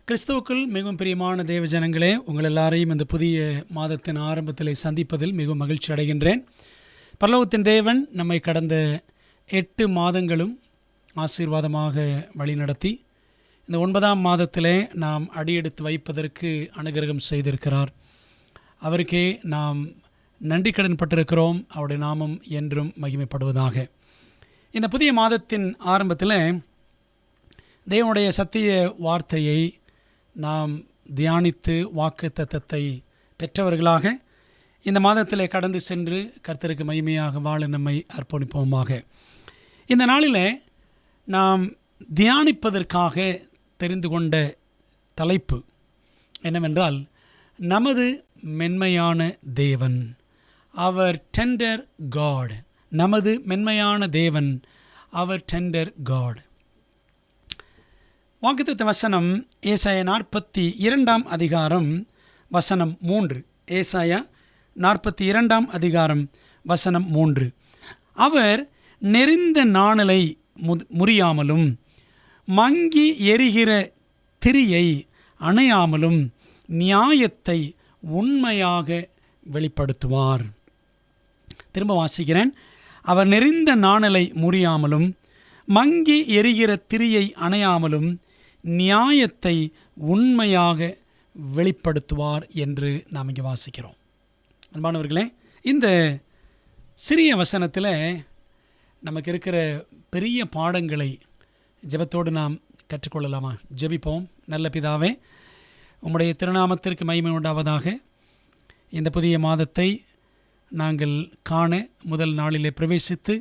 கிறிஸ்துவுக்குள் மிகவும் பிரியமான தேவ ஜனங்களே, உங்கள் எல்லாரையும் இந்த புதிய மாதத்தின் ஆரம்பத்தில் சந்திப்பதில் மிகவும் மகிழ்ச்சி அடைகின்றேன். பரலோகத்தின் தேவன் நம்மை கடந்த 8 மாதங்களும் ஆசீர்வாதமாக வழிநடத்தி இந்த 9ஆம் மாதத்திலே நாம் அடியெடுத்து வைப்பதற்கு அனுகிரகம் செய்திருக்கிறார். அவருக்கே நாம் நன்றி கடன் பட்டிருக்கிறோம். அவருடைய நாமம் என்றும் மகிமைப்படுவதாக. இந்த புதிய மாதத்தின் ஆரம்பத்தில் தேவனுடைய சத்திய வார்த்தையை நாம் தியானித்து வாக்குத்தத்தத்தை பெற்றவர்களாக இந்த மாதத்திலே கடந்து சென்று கர்த்தருக்கு மகிமையாக வாழ நம்மை அர்ப்பணிப்போமாக. இந்த நாளில் நாம் தியானிப்பதற்காக தெரிந்து கொண்ட தலைப்பு என்னவென்றால், நமது மென்மையான தேவன், அவர் டெண்டர் காட். நமது மென்மையான தேவன், அவர் டெண்டர் காட். வாக்குத்தத்த வசனம் ஏசாயா 42ஆம் அதிகாரம் வசனம் 3. ஏசாயா 42ஆம் அதிகாரம் வசனம் 3. அவர் நெரிந்த நாணலை முறியாமலும் மங்கி எரிகிற திரியை அணையாமலும் நியாயத்தை உண்மையாக வெளிப்படுத்துவார். திரும்ப வாசிக்கிறேன். அவர் நெரிந்த நாணலை முறியாமலும் மங்கி எரிகிற திரியை அணையாமலும் நியாயத்தை உண்மையாக வெளிப்படுத்துவார் என்று நாம் இங்கே வாசிக்கிறோம். அன்பானவர்களே, இந்த சிறிய வசனத்தில் நமக்கு இருக்கிற பெரிய பாடங்களை ஜெபத்தோடு நாம் கற்றுக்கொள்ளலாமா? ஜெபிப்போம். நல்ல பிதாவே, உம்முடைய திருநாமத்திற்கு மகிமை உண்டாவதாக. இந்த புதிய மாதத்தை நாங்கள் காண முதல் நாளிலே பிரவேசித்து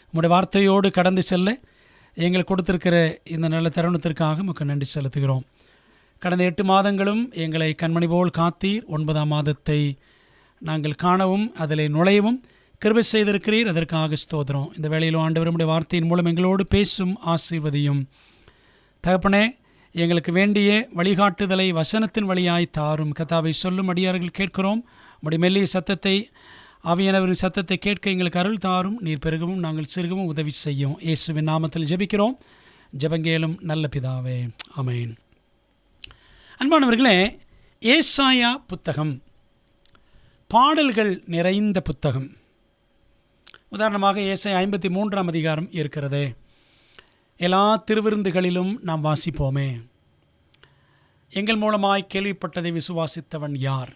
உம்முடைய வார்த்தையோடு கடந்து செல்ல எங்களுக்கு கொடுத்திருக்கிற இந்த நல்ல தருணத்திற்காக உமக்கு நன்றி செலுத்துகிறோம். கடந்த 8 மாதங்களும் எங்களை கண்மணி போல் காத்தீர். 9ஆம் மாதத்தை நாங்கள் காணவும் அதில் நுழையவும் கிருபை செய்திருக்கிறீர். அதற்காக ஸ்தோத்திரம். இந்த வேளையிலும் ஆண்டவர் உம்முடைய வார்த்தையின் மூலம் எங்களோடு பேசும் ஆசீர்வதியும். தகப்பனே, எங்களுக்கு வேண்டிய வழிகாட்டுதலை வசனத்தின் வழியாய் தாரும். கர்த்தாவை சொல்லும் அடியார்கள் கேட்கிறோம். உம்முடைய மெல்லிய சத்தத்தை, ஆவியானவரின் சத்தத்தை கேட்க எங்களுக்கு அருள் தாரும். நீர் பெருகவும் நாங்கள் சிறுகவும் உதவி செய்யும். இயேசுவின் நாமத்தில் ஜெபிக்கிறோம். ஜெபங்கேலும் நல்ல பிதாவே, ஆமென். அன்பானவர்களே, ஏசாயா புத்தகம் பாடல்கள் நிறைந்த புத்தகம். உதாரணமாக ஏசாயா 53ஆம் அதிகாரம் இருக்கிறதே. எல்லா திருவிருந்துகளிலும் நாம் வாசிப்போமே, எங்கள் மூலமாய் கேள்விப்பட்டதை விசுவாசித்தவன் யார்?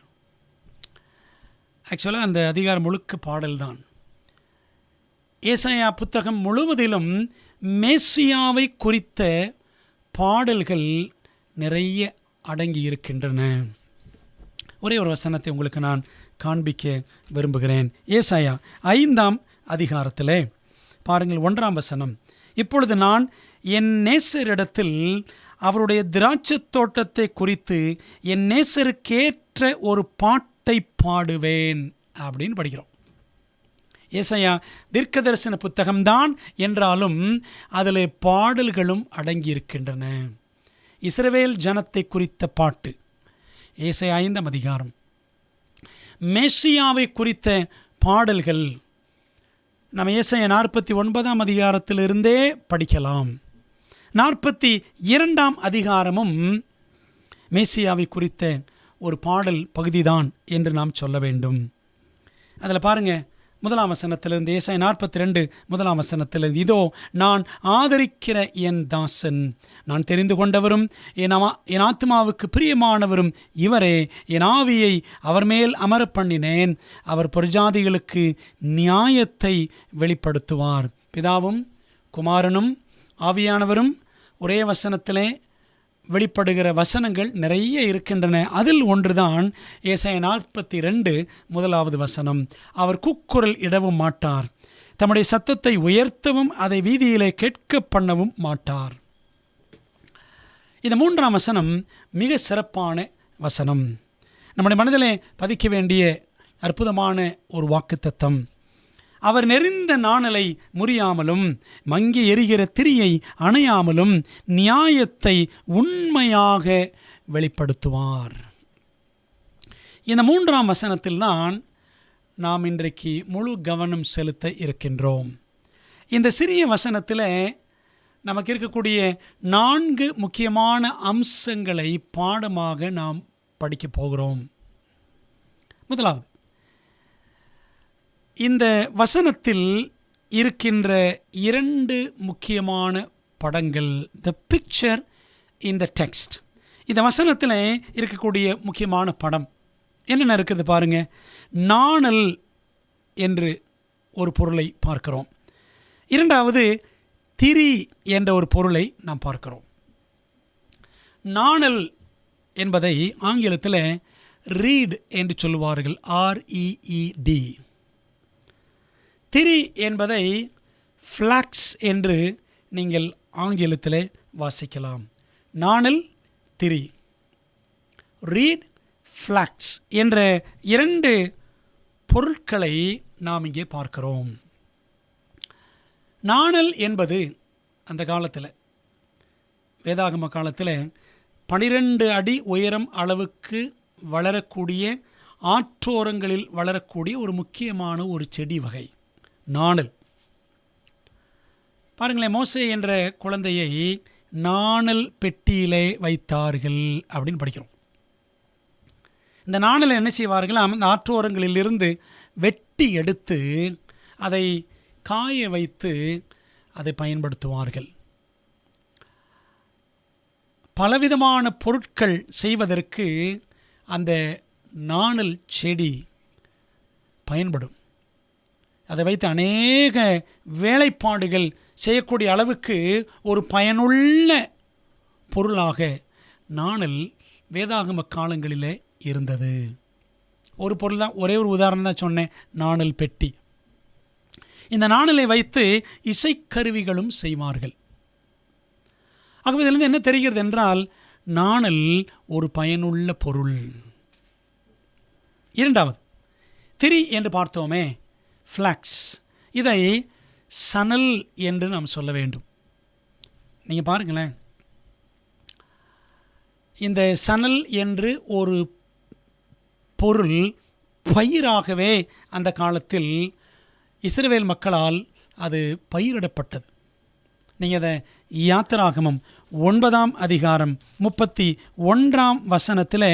ஆக்சுவலாக அந்த அதிகாரம் முழுக்க பாடல் தான். ஏசாயா புத்தகம் முழுவதிலும் மேசியாவை குறித்த பாடல்கள் நிறைய அடங்கி இருக்கின்றன. ஒரே ஒரு வசனத்தை உங்களுக்கு நான் காண்பிக்க விரும்புகிறேன். ஏசாயா 5ஆம் அதிகாரத்திலே பாருங்கள், 1ஆம் வசனம். இப்பொழுது நான் என் நேசரிடத்தில் அவருடைய திராட்சை தோட்டத்தை குறித்து என் நேசருக்கேற்ற ஒரு பாட்டை பாடுவேன் அப்படின்னு படிக்கிறோம். ஏசாயா தீர்க்கதரிசன புத்தகம்தான் என்றாலும் அதில் பாடல்களும் அடங்கியிருக்கின்றன. இஸ்ரவேல் ஜனத்தை குறித்த பாட்டு. ஏசாயா 5ஆம் அதிகாரம். மேசியாவை குறித்த பாடல்கள் நம்ம ஏசாயா 49ஆம் அதிகாரத்திலிருந்தே படிக்கலாம். 42ஆம் அதிகாரமும் மேசியாவை குறித்த ஒரு பாடல் பகுதிதான் என்று நாம் சொல்ல வேண்டும். அதில் பாருங்கள், 1ஆம் வசனத்திலிருந்து, ஏசாயா 42 1ஆம் வசனத்திலிருந்து, இதோ நான் ஆதரிக்கிற என் தாசன், நான் தெரிந்து கொண்டவரும் என் ஆத்மாவுக்கு பிரியமானவரும் இவரே. என் ஆவியை அவர் மேல் அமர பண்ணினேன். அவர் புறஜாதிகளுக்கு நியாயத்தை வெளிப்படுத்துவார். பிதாவும் குமாரனும் ஆவியானவரும் ஒரே வசனத்திலே வெளிப்படுகிற வசனங்கள் நிறைய இருக்கின்றன. அதில் ஒன்றுதான் ஏசாயா 42 1ஆவது வசனம். அவர் கூக்குரல் இடவும் மாட்டார், தம்முடைய சத்தத்தை உயர்த்தவும் அதை வீதியிலே கேட்க பண்ணவும் மாட்டார். இந்த 3ஆம் வசனம் மிக சிறப்பான வசனம். நம்முடைய மனதிலே பதிக்க வேண்டிய அற்புதமான ஒரு வாக்குத்தத்தம். அவர் நெரிந்த நாணலை முறியாமலும் மங்கி எரிகிற திரியை அணையாமலும் நியாயத்தை உண்மையாக வெளிப்படுத்துவார். இந்த 3ஆம் வசனத்தில்தான் நாம் இன்றைக்கு முழு கவனம் செலுத்த இருக்கின்றோம். இந்த சிறிய வசனத்தில் நமக்கு இருக்கக்கூடிய 4 முக்கியமான அம்சங்களை பாடமாக நாம் படிக்கப் போகிறோம். முதலாவது, இந்த வசனத்தில் இருக்கின்ற 2 முக்கியமான படங்கள். The picture in the text. இந்த வசனத்தில் இருக்கக்கூடிய முக்கியமான படம் என்னென்ன இருக்குது பாருங்க. நாணல் என்று ஒரு பொருளை பார்க்கிறோம். இரண்டாவது, திரி என்ற ஒரு பொருளை நாம் பார்க்கிறோம். நாணல் என்பதை ஆங்கிலத்தில் ரீட் என்று சொல்லுவார்கள், REED. திரி என்பதை ஃப்ளாக்ஸ் என்று நீங்கள் ஆங்கிலத்தில் வாசிக்கலாம். நாணல், திரி. ரீட், ஃப்ளாக்ஸ் என்ற 2 பொருட்களை நாம் இங்கே பார்க்கிறோம். நாணல் என்பது அந்த காலத்தில், வேதாகம காலத்தில் 12 அடி உயரம் அளவுக்கு வளரக்கூடிய, ஆற்றோரங்களில் வளரக்கூடிய ஒரு முக்கியமான ஒரு செடி வகை நாணல். பாருங்களேன், மோசே என்ற குழந்தையை நாணல் பெட்டியிலே வைத்தார்கள் அப்படின்னு படிக்கிறோம். இந்த நாணலை என்ன செய்வார்களாம், அந்த ஆற்றோரங்களிலிருந்து வெட்டி எடுத்து அதை காய வைத்து அதை பயன்படுத்துவார்கள். பலவிதமான பொருட்கள் செய்வதற்கு அந்த நாணல் செடி பயன்படும். அதை வைத்து அநேக வேலைப்பாடுகள் செய்யக்கூடிய அளவுக்கு ஒரு பயனுள்ள பொருளாக நாணல் வேதாகம காலங்களிலே இருந்தது. ஒரு பொருள் தான், ஒரே ஒரு உதாரணம் தான் சொன்னேன், நாணல் பெட்டி. இந்த நாணலை வைத்து இசைக்கருவிகளும் செய்வார்கள். ஆகவே இதிலிருந்து என்ன தெரிகிறது என்றால், நாணல் ஒரு பயனுள்ள பொருள். இரண்டாவது, திரி என்று பார்த்தோமே, ஃப்ளாக்ஸ். இதை சணல் என்று நாம் சொல்ல வேண்டும். நீங்கள் பாருங்களேன், இந்த சணல் என்று ஒரு பொருள் பயிராகவே அந்த காலத்தில் இஸ்ரவேல் மக்களால் அது பயிரிடப்பட்டது. நீங்கள் அதை யாத்திராகமம் 9ஆம் அதிகாரம் 31ஆம் வசனத்தில்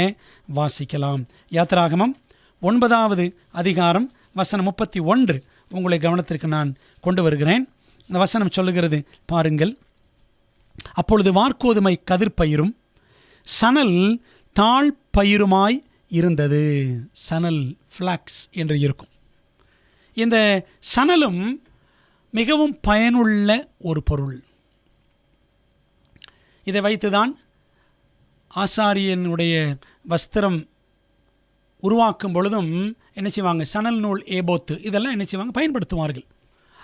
வாசிக்கலாம். யாத்திராகமம் 9வது அதிகாரம் வசனம் 31 உங்களை கவனத்திற்கு நான் கொண்டு வருகிறேன். இந்த வசனம் சொல்லுகிறது பாருங்கள். அப்பொழுது வார்கோதுமை கதிர்பயிரும் சணல் தாழ் பயிருமாய் இருந்தது. சணல், ஃப்ளாக்ஸ் என்று இருக்கும். இந்த சணலும் மிகவும் பயனுள்ள ஒரு பொருள். இதை வைத்துதான் ஆசாரியனுடைய வஸ்திரம் உருவாக்கும் பொழுதும் என்ன செய்வாங்க, சணல் நூல், ஏபோத்து, இதெல்லாம் என்ன செய்வாங்க, பயன்படுத்துவார்கள்.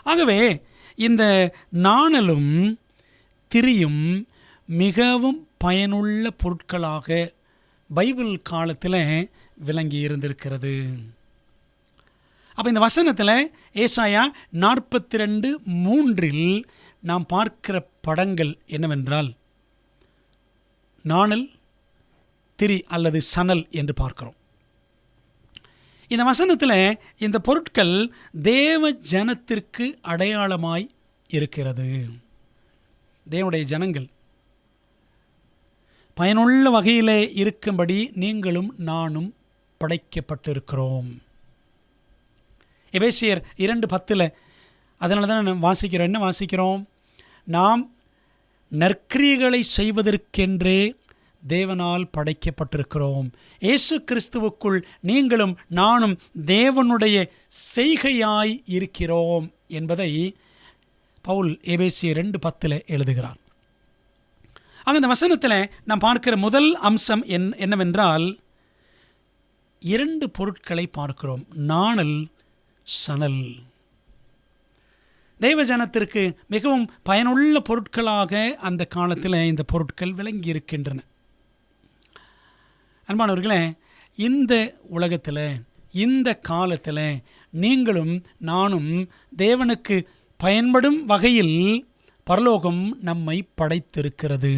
ஆகவே இந்த நாணலும் திரியும் மிகவும் பயனுள்ள பொருட்களாக பைபிள் காலத்தில் விளங்கி இருந்திருக்கிறது. அப்போ இந்த வசனத்தில் ஏசாயா 42:3 நாம் பார்க்கிற படங்கள் என்னவென்றால், நாணல், திரி அல்லது சணல் என்று பார்க்கிறோம். இந்த வசனத்தில் இந்த பொருட்கள் தேவ ஜனத்திற்கு அடையாளமாய் இருக்கிறது. தேவனுடைய ஜனங்கள் பயனுள்ள வகையிலே இருக்கும்படி நீங்களும் நானும் படைக்கப்பட்டிருக்கிறோம். எபேசியர் 2:10 அதனால தான் நம்ம வாசிக்கிறோம். என்ன வாசிக்கிறோம்? நாம் நற்கிரியைகளை செய்வதற்கென்றே தேவனால் படைக்கப்பட்டிருக்கிறோம். இயேசு கிறிஸ்துவுக்குள் நீங்களும் நானும் தேவனுடைய செய்கையாய் இருக்கிறோம் என்பதை பவுல் எபேசியர் 2:10 எழுதுகிறார். ஆக இந்த வசனத்தில் நாம் பார்க்கிற முதல் அம்சம் என்னவென்றால், 2 பொருட்களை பார்க்கிறோம், நாணல், சணல். தேவஜனத்திற்கு மிகவும் பயனுள்ள பொருட்களாக அந்த காலத்தில் இந்த பொருட்கள் விளங்கி இருக்கின்றன. அன்பானவர்களே, இந்த உலகத்தில், இந்த காலத்தில் நீங்களும் நானும் தேவனுக்கு பயன்படும் வகையில் பரலோகம் நம்மை படைத்திருக்கிறது.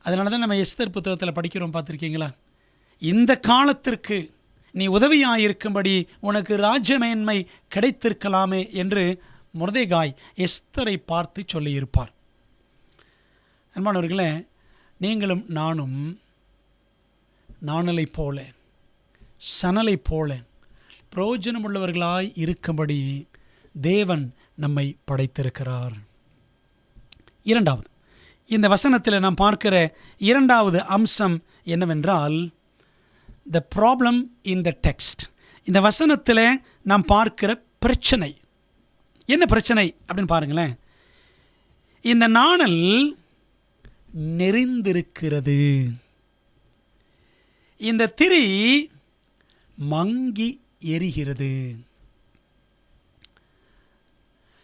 அதனால தான் நம்ம எஸ்தர் புத்தகத்தில் படிக்கிறோம், பார்த்துருக்கீங்களா? இந்த காலத்திற்கு நீ உதவியாயிருக்கும்படி உனக்கு ராஜ்யமேன்மை கிடைத்திருக்கலாமே என்று மொர்தெகாய் எஸ்தரை பார்த்து சொல்லியிருப்பார். அன்பானவர்களே, நீங்களும் நானும் நாணலைப் போல, சணலைப் போல பிரயோஜனமுள்ளவர்களாய் இருக்கும்படி தேவன் நம்மை படைத்திருக்கிறார். இரண்டாவது, இந்த வசனத்தில் நாம் பார்க்கிற இரண்டாவது அம்சம் என்னவென்றால், the problem in the text. இந்த வசனத்தில் நாம் பார்க்கிற பிரச்சனை என்ன பிரச்சனை அப்படின்னு பாருங்களேன். இந்த நாணல் நெறிந்திருக்கிறது, இந்த திரி மங்கி எரிகிறது.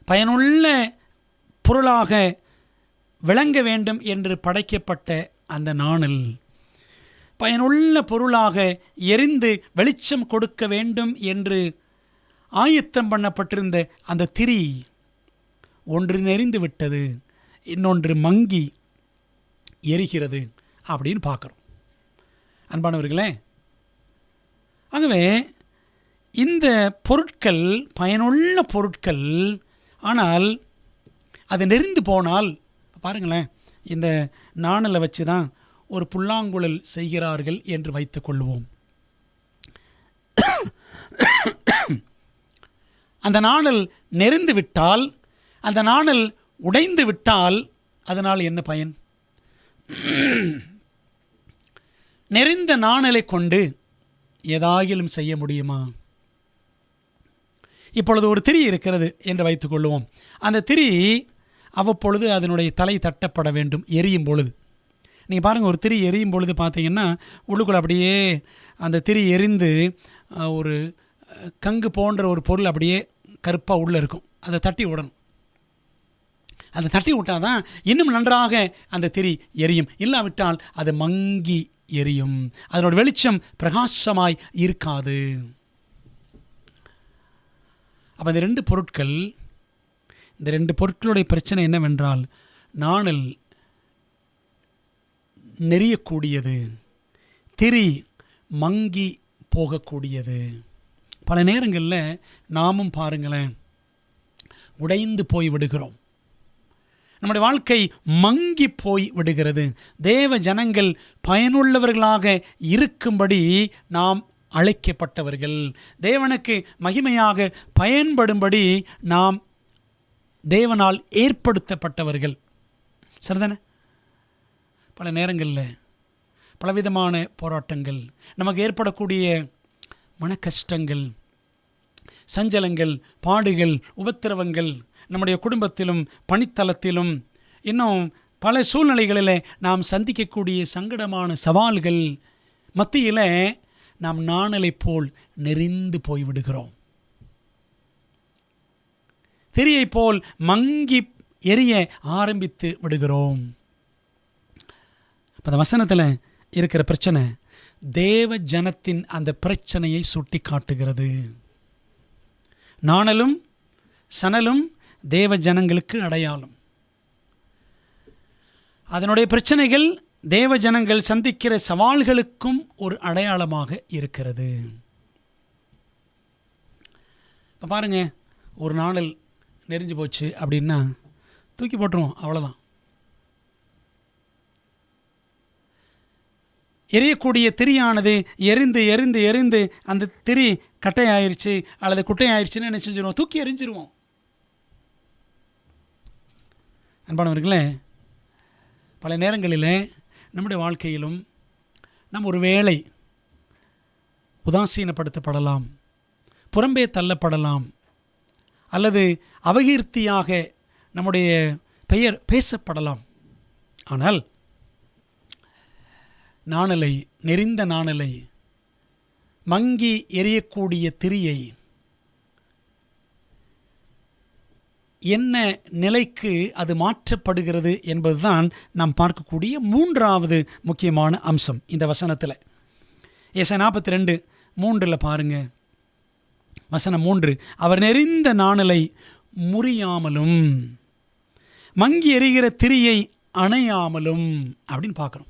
பயனுள்ள பொருளாக விளங்க வேண்டும் என்று படைக்கப்பட்ட அந்த நாணல், பயனுள்ள பொருளாக எரிந்து வெளிச்சம் கொடுக்க வேண்டும் என்று ஆயத்தம் பண்ணப்பட்டிருந்த அந்த திரி ஒன்று நெறிந்து விட்டது, இன்னொன்று மங்கி எரிகிறது அப்படின்னு பார்க்குறோம். அன்பானவர்களே, ஆகவே இந்த பொருட்கள் பயனுள்ள பொருட்கள், ஆனால் அது நெறிந்து போனால், பாருங்களேன், இந்த நாணலை வச்சு தான் ஒரு புல்லாங்குழல் செய்கிறார்கள் என்று வைத்துக்கொள்வோம். அந்த நாணல் நெறிந்து விட்டால், அந்த நாணல் உடைந்து விட்டால் அதனால் என்ன பயன்? நெறிந்த நாணலை கொண்டு ஏதாகிலும் செய்ய முடியுமா? இப்பொழுது ஒரு திரி இருக்கிறது என்று வைத்துக்கொள்வோம். அந்த திரி அவ்வப்பொழுது அதனுடைய தலை தட்டப்பட வேண்டும் எரியும் பொழுது. நீங்கள் பாருங்கள், ஒரு திரி எரியும் பொழுது பார்த்தீங்கன்னா உள்ளுக்குள்ள அப்படியே அந்த திரி எரிந்து ஒரு கங்கு போன்ற ஒரு பொருள் அப்படியே கருப்பாக உள்ளே இருக்கும். அதை தட்டி விடணும். அதை தட்டி விட்டால் தான் இன்னும் நன்றாக அந்த திரி எரியும். இல்லாவிட்டால் அது மங்கி எரியும், அதனோட வெளிச்சம் பிரகாசமாய் இருக்காது. அப்போ இந்த ரெண்டு பொருட்கள், இந்த ரெண்டு பொருட்களுடைய பிரச்சனை என்னவென்றால், நாணல் நெறியக்கூடியது, திரி மங்கி போகக்கூடியது. பல நேரங்களில் நாமும் பாருங்களேன், உடைந்து போய் விடுகிறோம். நம்முடைய வாழ்க்கை மங்கி போய் விடுகிறது. தேவ ஜனங்கள் பயனுள்ளவர்களாக இருக்கும்படி நாம் அழைக்கப்பட்டவர்கள், தேவனுக்கு மகிமையாக பயன்படும்படி நாம் தேவனால் ஏற்படுத்தப்பட்டவர்கள். சரிதானே? பல நேரங்களில் பலவிதமான போராட்டங்கள், நமக்கு ஏற்படக்கூடிய மன கஷ்டங்கள், சஞ்சலங்கள், பாடுகள், உபத்திரவங்கள், நம்முடைய குடும்பத்திலும் பணித்தளத்திலும் இன்னும் பல சூழ்நிலைகளில் நாம் சந்திக்கக்கூடிய சங்கடமான சவால்கள் மத்தியில் நாம் நாணலைப் போல் நெறிந்து போய்விடுகிறோம். திரியைப் போல் மங்கி எரிய ஆரம்பித்து விடுகிறோம். அந்த வசனத்தில் இருக்கிற பிரச்சனை தேவ ஜனத்தின் அந்த பிரச்சனையை சுட்டி காட்டுகிறது. நாணலும் சணலும் தேவ ஜனங்களுக்கு அடையாளம். அதனுடைய பிரச்சனைகள் தேவ ஜனங்கள் சந்திக்கிற சவால்களுக்கும் ஒரு அடையாளமாக இருக்கிறது. இப்போ பாருங்க, ஒரு நாணல் நெறிஞ்சு போச்சு அப்படின்னா தூக்கி போட்டுருவோம், அவ்வளோதான். எரியக்கூடிய திரியானது எரிந்து எரிந்து எரிந்து அந்த திரி கட்டையாயிருச்சு அல்லது குட்டையாயிருச்சுன்னு என்ன செஞ்சிருவோம்? தூக்கி எரிஞ்சிருவோம். அன்பானவர்களே, பல நேரங்களில் நம்முடைய வாழ்க்கையிலும் நாம் ஒரு வேளை உதாசீனப்படுத்தப்படலாம், புறம்பே தள்ளப்படலாம், அல்லது அபகீர்த்தியாக நம்முடைய பெயர் பேசப்படலாம். ஆனால் நாணலை, நெறிந்த நாணலை, மங்கி எரியக்கூடிய திரியை என்ன நிலைக்கு அது மாற்றப்படுகிறது என்பதுதான் நாம் பார்க்கக்கூடிய மூன்றாவது முக்கியமான அம்சம் இந்த வசனத்தில். ஏசாயா 42:3 பாருங்க, வசனம் 3, அவர் நெறிந்த நாணலை முறியாமலும் மங்கி எரிகிற திரியை அணையாமலும் அப்படின்னு பார்க்குறோம்.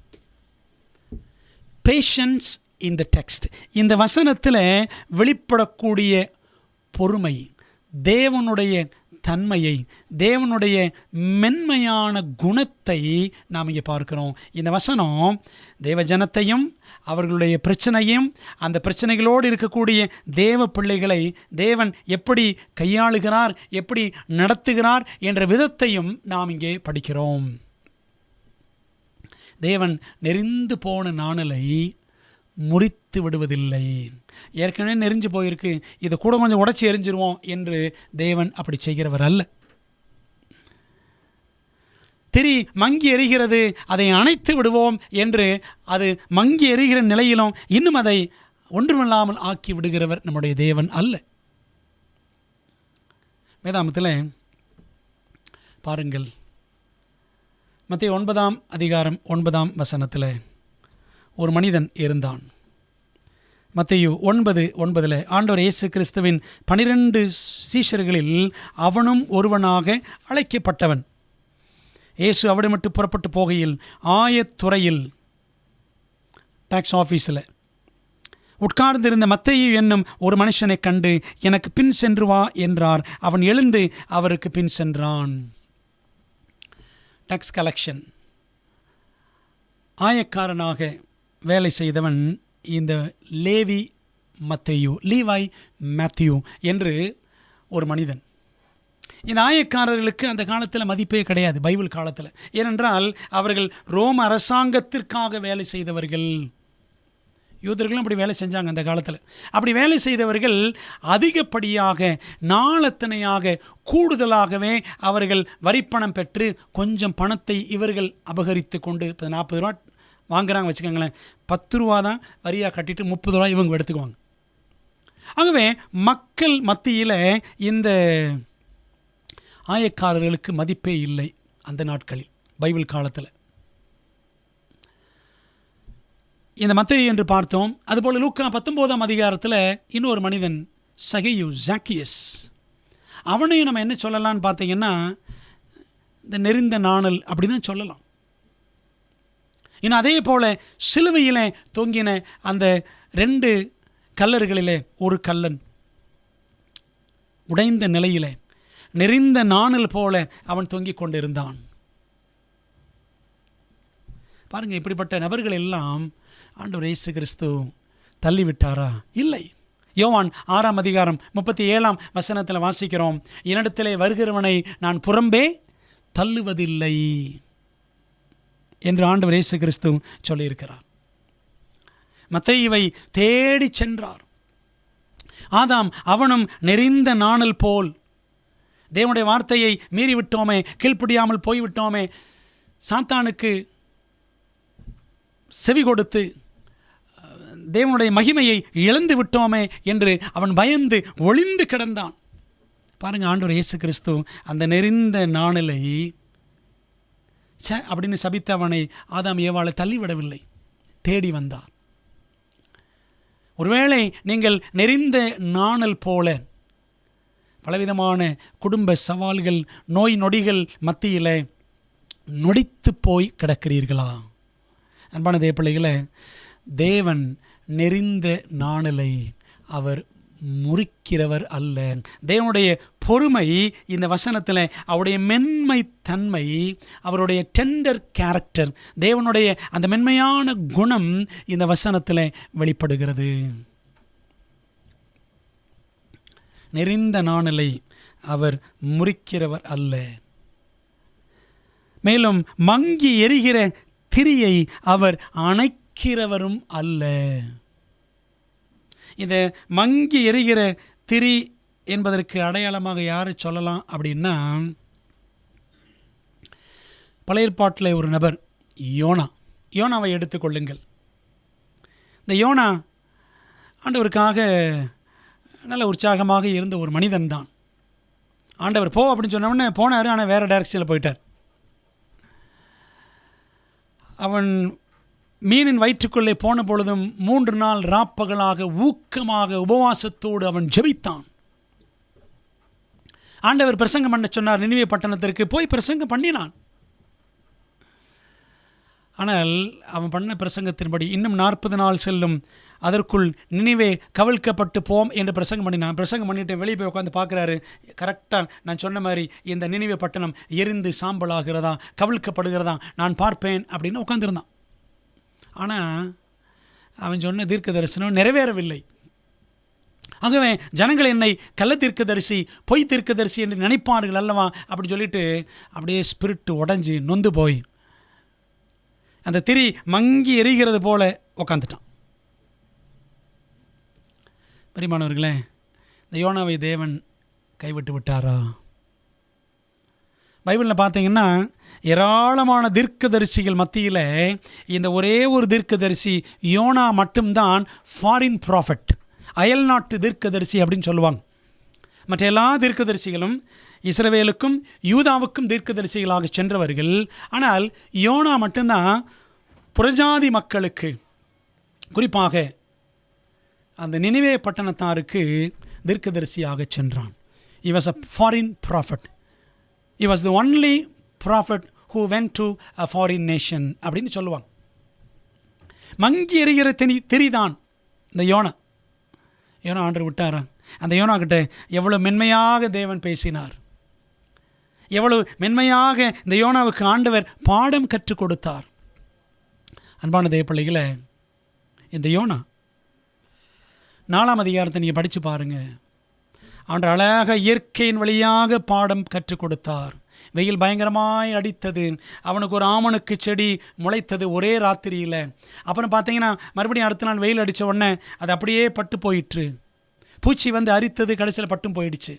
Patience in the text. இந்த வசனத்தில் வெளிப்படக்கூடிய பொறுமை, தேவனுடைய தன்மையை, தேவனுடைய மென்மையான குணத்தை நாம் இங்கே பார்க்கிறோம். இந்த வசனம் தேவ ஜனத்தையும் அவர்களுடைய பிரச்சனையும், அந்த பிரச்சனைகளோடு இருக்கக்கூடிய தேவ பிள்ளைகளை தேவன் எப்படி கையாளுகிறார், எப்படி நடத்துகிறார் என்ற விதத்தையும் நாம் இங்கே படிக்கிறோம். தேவன் நெறிந்து போன நாணலை முறித்து விடுவதில்லை. ஏற்கனவே நெறிஞ்சு போயிருக்கு, இதை கூட கொஞ்சம் உடைச்சி எரிஞ்சிருவோம் என்று தேவன் அப்படி செய்கிறவர் அல்ல. திரி மங்கி எரிகிறது, அதை அணைத்து விடுவோம் என்று அது மங்கி எரிகிற நிலையிலும் இன்னும் அதை ஒன்றுமில்லாமல் ஆக்கி விடுகிறவர் நம்முடைய தேவன் அல்ல. வேதாமத்தில் பாருங்கள், மத்தேயு 9ஆம் அதிகாரம் 9ஆம் வசனத்தில் ஒரு மனிதன் இருந்தான். மத்தேயு 9:9 ஆண்டவர் இயேசு கிறிஸ்துவின் 12 சீஷர்களில் அவனும் ஒருவனாக அழைக்கப்பட்டவன். இயேசு அவிடமிட்டு புறப்பட்டு போகையில் ஆயத்துறையில், டாக்ஸ் ஆஃபீஸில் உட்கார்ந்திருந்த மத்தேயு என்னும் ஒரு மனுஷனை கண்டு, எனக்கு பின் சென்று வா என்றார். அவன் எழுந்து அவருக்கு பின் சென்றான். டாக்ஸ் கலெக்ஷன் ஆயக்காரனாக வேலை செய்தவன் இந்த லேவி மத்தேயு, லீவாய் மேத்யூ என்று ஒரு மனிதன். இந்த ஆயக்காரர்களுக்கு அந்த காலத்தில் மதிப்பே கிடையாது, பைபிள் காலத்தில். ஏனென்றால் அவர்கள் ரோம அரசாங்கத்திற்காக வேலை செய்தவர்கள். யூதர்களும் அப்படி வேலை செஞ்சாங்க அந்த காலத்தில். அப்படி வேலை செய்தவர்கள் அதிகப்படியாக, நாளத்தனையாக, கூடுதலாகவே அவர்கள் வரிப்பணம் பெற்று கொஞ்சம் பணத்தை இவர்கள் அபகரித்து கொண்டு, இப்போ 40 ரூபா வாங்குறாங்க வச்சுக்கோங்களேன், 10 ரூபா தான் வரியாக கட்டிட்டு 30 ரூபா இவங்க எடுத்துக்குவாங்க. ஆகவே மக்கள் மத்தியில் இந்த ஆயக்காரர்களுக்கு மதிப்பே இல்லை அந்த நாட்களில், பைபிள் காலத்தில். இந்த மத்தேயு என்று பார்த்தோம். அதுபோல் லூக்கா 19ஆம் அதிகாரத்தில் இன்னொரு மனிதன் சகேயு, ஜாக்கியஸ். அவனையும் நம்ம என்ன சொல்லலான்னு பார்த்தீங்கன்னா, இந்த நெறிந்த நாணல் அப்படி தான் சொல்லலாம். இன்னும் அதே போல் சிலுவையிலே தொங்கின அந்த 2 கல்லர்களிலே ஒரு கல்லன் உடைந்த நிலையிலே நெறிந்த நாணல் போல அவன் தொங்கிக் கொண்டிருந்தான். பாருங்கள், இப்படிப்பட்ட நபர்கள் எல்லாம் ஆண்டவர் இயேசு கிறிஸ்து தள்ளிவிட்டாரா? இல்லை. யோவான் 6ஆம் அதிகாரம் 37ஆம் வசனத்தில் வாசிக்கிறோம், என்னிடத்திலே வருகிறவனை நான் புறம்பே தள்ளுவதில்லை என்று ஆண்டவர் இயேசு கிறிஸ்து சொல்லியிருக்கிறார். மத்தேயுவை தேடி சென்றார். ஆதாம் அவனும் நெறிந்த நாணல் போல் தேவனுடைய வார்த்தையை மீறிவிட்டோமே, கீழ்ப்படியாமல் போய்விட்டோமே, சாத்தானுக்கு செவி கொடுத்து தேவனுடைய மகிமையை இழந்து விட்டோமே என்று அவன் பயந்து ஒளிந்து கிடந்தான். பாருங்கள், ஆண்டவர் இயேசு கிறிஸ்து அந்த நெறிந்த நாணலை அப்படின்னு சபித்த அவனை ஆதாம் ஏவாளை தள்ளிவிடவில்லை, தேடி வந்தார். ஒருவேளை நீங்கள் நெறிந்த நாணல் போல பலவிதமான குடும்ப சவால்கள், நோய் நொடிகள் மத்தியில் நொடித்து போய் கிடக்கிறீர்களா? அன்பான தேவ பிள்ளைகளே, தேவன் நெறிந்த நாணலை அவர் முறிக்கிறவர் அல்ல. தேவனுடைய பொறுமை இந்த வசனத்தில், அவருடைய மென்மை தன்மை, அவருடைய டெண்டர் கேரக்டர், தேவனுடைய அந்த மென்மையான குணம் இந்த வசனத்தில் வெளிப்படுகிறது. நெறிந்த நாணலை அவர் முறிக்கிறவர் அல்ல. மேலும் மங்கி எரிகிற திரியை அவர் அணைக்கிறவரும் அல்ல. இந்த மங்கி எரிகிற திரி என்பதற்கு அடையாளமாக யாரை சொல்லலாம் அப்படின்னா, பழைய ஏற்பாட்டில் ஒரு நபர் யோனாவை எடுத்துக்கொள்ளுங்கள். இந்த யோனா ஆண்டவருக்காக நல்ல உற்சாகமாக இருந்த ஒரு மனிதன் தான். ஆண்டவர் போ அப்படின்னு சொன்னவொடனே போனார், ஆனால் வேறு டைரக்ஷனில் போயிட்டார். அவன் மீனின் வயிற்றுக்குள்ளே போன பொழுதும் 3 நாள் ராப்பகலாக ஊக்கமாக உபவாசத்தோடு அவன் ஜெபித்தான். ஆண்டவர் பிரசங்கம் பண்ண சொன்னார், நினிவே பட்டணத்திற்கு போய் பிரசங்கம் பண்ணினான். ஆனால் அவன் பண்ண பிரசங்கத்தின்படி இன்னும் 40 நாள் செல்லும், அதற்குள் நினிவே கவிழ்க்கப்பட்டு போம் என்று பிரசங்கம் பண்ணினான். பிரசங்கம் பண்ணிட்டு வெளியே போய் உட்காந்து பார்க்குறாரு. கரெக்டாக நான் சொன்ன மாதிரி இந்த நினிவே பட்டணம் எரிந்து சாம்பலாகிறதா, கவிழ்க்கப்படுகிறதா நான் பார்ப்பேன் அப்படின்னு உட்காந்துருந்தான். ஆனால் அவன் சொன்ன தீர்க்க தரிசனம் நிறைவேறவில்லை. ஆகவே ஜனங்கள் என்னை கள்ள தீர்க்கதரிசி, பொய் தீர்க்கதரிசி என்று நினைப்பார்கள் அல்லவா அப்படி சொல்லிட்டு அப்படியே ஸ்பிரிட் உடஞ்சி நொந்து போய் அந்த திரி மங்கி எரிகிறது போல உக்காந்துட்டான். பிரியமானவர்களே, இந்த யோனாவை தேவன் கைவிட்டு விட்டாரா? பைபிளில் பார்த்தீங்கன்னா ஏராளமான தீர்க்கதரிசிகள் மத்தியில் இந்த ஒரே ஒரு தீர்க்கதரிசி யோனா மட்டும்தான் ஃபாரின் ப்ராஃபட், அயல் நாட்டு தீர்க்கதரிசி அப்படின்னு சொல்லுவாங்க. மற்ற எல்லா தீர்க்கதரிசிகளும் இஸ்ரவேலுக்கும் யூதாவுக்கும் தீர்க்கதரிசிகளாக சென்றவர்கள். ஆனால் யோனா மட்டும்தான் புறஜாதி மக்களுக்கு, குறிப்பாக அந்த நினிவே பட்டணத்தாருக்கு தீர்க்கதரிசியாக சென்றான். He was a foreign prophet. He was the only prophet who went to a foreign nation அப்படின்னு சொல்லுவாங்க. மங்கி எறிகிற திரிதான் இந்த யோனா. ஆண்டவர் விட்டாரா? அந்த யோனா கிட்ட எவ்வளோ மென்மையாக தேவன் பேசினார், எவ்வளவு மென்மையாக இந்த யோனாவுக்கு ஆண்டவர் பாடம் கற்றுக் கொடுத்தார். அன்பான தேவ பிள்ளைகளே, இந்த யோனா 4ஆம் அதிகாரத்தை நீங்கள் படித்து பாருங்கள். ஆண்டவர் அழகாக இயற்கையின் வழியாக பாடம் கற்றுக் கொடுத்தார். வெயில் பயங்கரமாய் அடித்தது, அவனுக்கு ஒரு ஆமணக்கு செடி முளைத்தது ஒரே ராத்திரியில். அப்புறம் பார்த்தீங்கன்னா மறுபடியும் அடுத்த நாள் வெயில் அடித்த உடனே அது அப்படியே பட்டு போயிற்று. பூச்சி வந்து அரித்தது, கடைசியில் பட்டும் போயிடுச்சு.